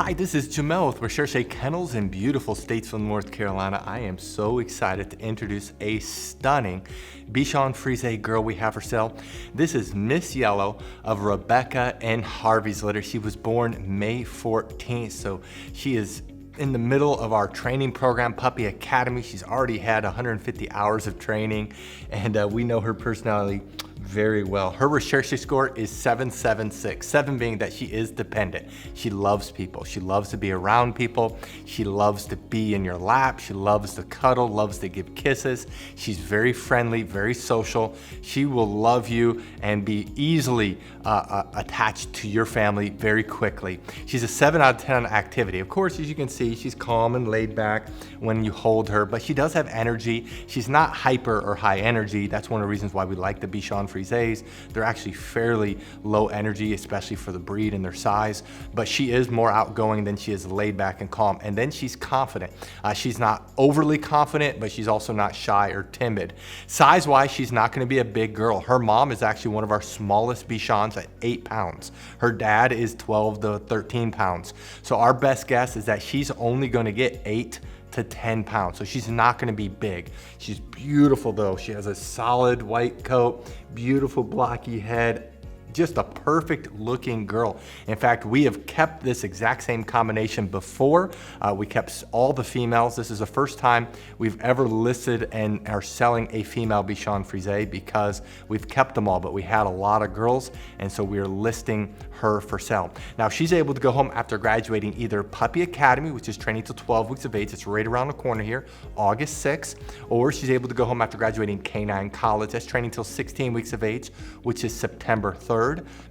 Hi, this is Jamel with Recherche Kennels in beautiful Statesville, North Carolina. I am so excited to introduce a stunning Bichon Frise girl we have for sale. This is Miss Yellow of Rebekah and Harvey's litter. She was born May 14th, so she is in the middle of our training program, Puppy Academy. She's already had 150 hours of training, and we know her personality very well. Her Recherche score is 776, 7 being that she is dependent. She loves people. She loves to be around people. She loves to be in your lap. She loves to cuddle, loves to give kisses. She's very friendly, very social. She will love you and be easily attached to your family very quickly. She's a 7 out of 10 on activity. Of course, as you can see, she's calm and laid back when you hold her, but she does have energy. She's not hyper or high energy. That's one of the reasons why we like the Bichon Frises. They're actually fairly low energy, especially for the breed and their size, but she is more outgoing than she is laid back and calm. And then she's confident. She's not overly confident, but she's also not shy or timid. Size-wise, she's not going to be a big girl. Her mom is actually one of our smallest Bichons at 8 pounds. Her dad is 12 to 13 pounds. So our best guess is that she's only going to get 8 to 10 pounds. So she's not gonna be big. She's beautiful though. She has a solid white coat, beautiful blocky head, just a perfect looking girl. In fact, we have kept this exact same combination before. We kept all the females. This is the first time we've ever listed and are selling a female Bichon Frise because we've kept them all, but we had a lot of girls, and so we are listing her for sale. Now, she's able to go home after graduating either Puppy Academy, which is training till 12 weeks of age. It's right around the corner here, August 6th, or she's able to go home after graduating Canine College. That's training till 16 weeks of age, which is September 3rd.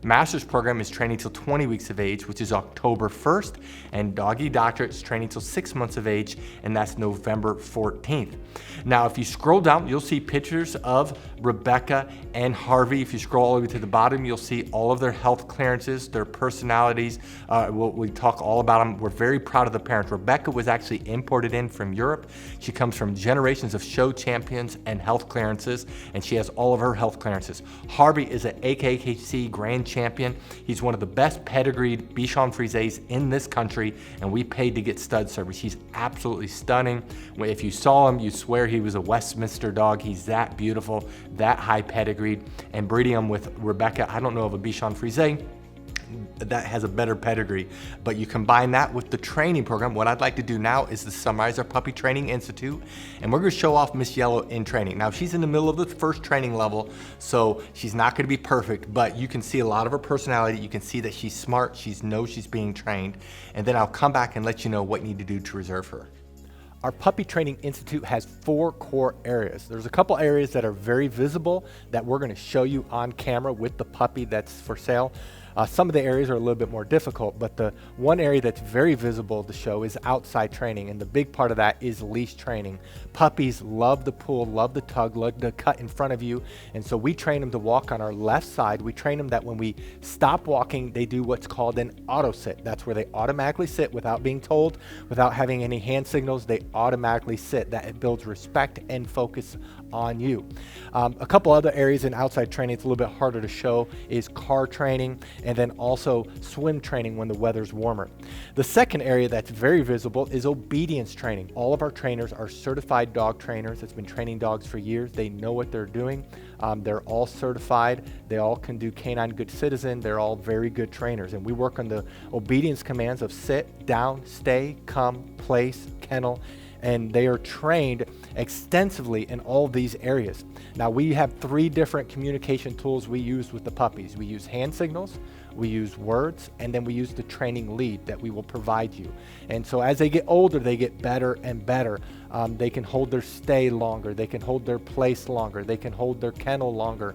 Master's program is training till 20 weeks of age, which is October 1st, and Doggy Doctorate is training till 6 months of age, and that's November 14th. Now, if you scroll down, you'll see pictures of Rebekah and Harvey. If you scroll all the way to the bottom, you'll see all of their health clearances, their personalities. We talk all about them. We're very proud of the parents. Rebekah was actually imported in from Europe. She comes from generations of show champions and health clearances, and she has all of her health clearances. Harvey is an AKHC Grand Champion. He's one of the best pedigreed Bichon Frises in this country, and we paid to get stud service. He's absolutely stunning. If you saw him, you'd swear he was a Westminster dog. He's that beautiful, that high pedigreed, and breeding him with Rebekah, I don't know of a Bichon Frise that has a better pedigree, but you combine that with the training program. What I'd like to do now is to summarize our Puppy Training Institute, and we're going to show off Miss Yellow in training. Now, she's in the middle of the first training level, so she's not going to be perfect, but you can see a lot of her personality. You can see that she's smart. She knows she's being trained, and then I'll come back and let you know what you need to do to reserve her. Our Puppy Training Institute has 4 core areas. There's a couple areas that are very visible that we're going to show you on camera with the puppy that's for sale. Some of the areas are a little bit more difficult, but the one area that's very visible to show is outside training, and the big part of that is leash training. Puppies love the pull, love the tug, love to cut in front of you, and so we train them to walk on our left side. We train them that when we stop walking, they do what's called an auto sit. That's where they automatically sit without being told, without having any hand signals. They automatically sit. That it builds respect and focus on you. A couple other areas in outside training, it's a little bit harder to show, is car training, and then also swim training when the weather's warmer. The second area that's very visible is obedience training. All of our trainers are certified dog trainers that's been training dogs for years. They know what they're doing. They're all certified. They all can do Canine Good Citizen. They're all very good trainers, and we work on the obedience commands of sit, down, stay, come, place, kennel, and they are trained extensively in all of these areas. Now, we have 3 different communication tools we use with the puppies. We use hand signals, we use words, and then we use the training lead that we will provide you. And so as they get older, they get better and better. They can hold their stay longer, they can hold their place longer, they can hold their kennel longer.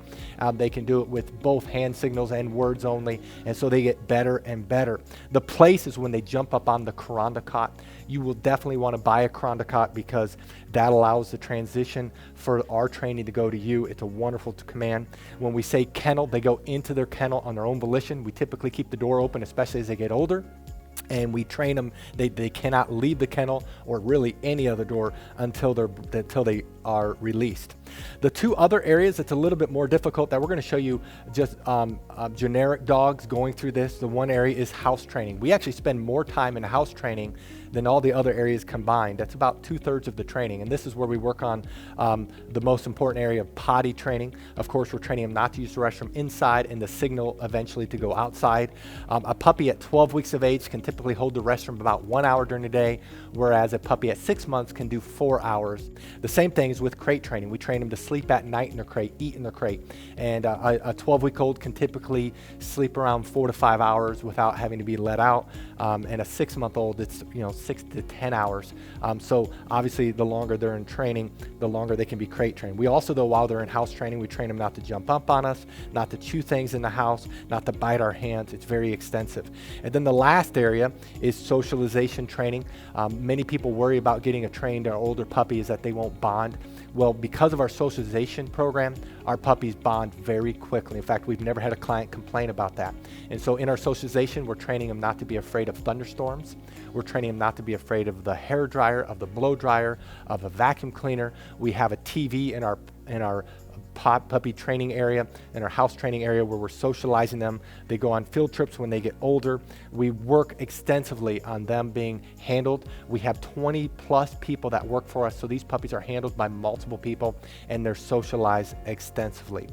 They can do it with both hand signals and words only, and so they get better and better. The place is when they jump up on the Kuranda cot. You will definitely want to buy a Kuranda cot because that allows the transition for our training to go to you. It's a wonderful command. When we say kennel, they go into their kennel on their own volition. We typically keep the door open, especially as they get older. And we train them, they cannot leave the kennel or really any other door until they are released. The two other areas that's a little bit more difficult that we're going to show you just generic dogs going through this. The one area is house training. We actually spend more time in house training than all the other areas combined. That's about 2/3 of the training. And this is where we work on the most important area of potty training. Of course, we're training them not to use the restroom inside and the signal eventually to go outside. A puppy at 12 weeks of age can typically hold the restroom about 1 hour during the day, whereas a puppy at 6 months can do 4 hours. The same thing is with crate training. We train them to sleep at night in their crate, eat in their crate. And a 12-week-old can typically sleep around 4 to 5 hours without having to be let out. And a 6-month-old, it's 6 to 10 hours. So obviously the longer they're in training, the longer they can be crate trained. We also, though, while they're in house training, we train them not to jump up on us, not to chew things in the house, not to bite our hands. It's very extensive. And then the last area is socialization training. Many people worry about getting a trained or older puppy is that they won't bond. Well, because of our socialization program, our puppies bond very quickly. In fact, we've never had a client complain about that. And so in our socialization, we're training them not to be afraid of thunderstorms. We're training them not to be afraid of the hair dryer, of the blow dryer, of a vacuum cleaner. We have a TV in our puppy training area, in our house training area, where we're socializing them. They go on field trips when they get older. We work extensively on them being handled. We have 20+ people that work for us, so these puppies are handled by multiple people and they're socialized extensively.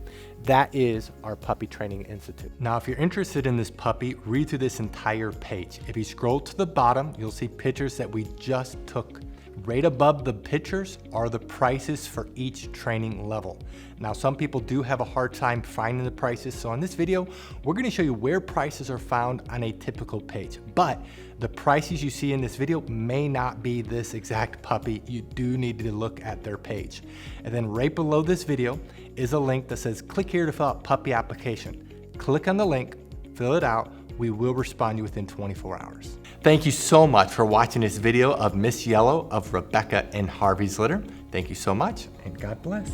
That is our Puppy Training Institute. Now, if you're interested in this puppy, read through this entire page. If you scroll to the bottom, you'll see pictures that we just took. Right above the pictures are the prices for each training level. Now, some people do have a hard time finding the prices, so in this video, we're going to show you where prices are found on a typical page. But the prices you see in this video may not be this exact puppy. You do need to look at their page. And then right below this video is a link that says, click here to fill out puppy application. Click on the link, fill it out. We will respond to you within 24 hours. Thank you so much for watching this video of Miss Yellow of Rebekah and Harvey's litter. Thank you so much, and God bless.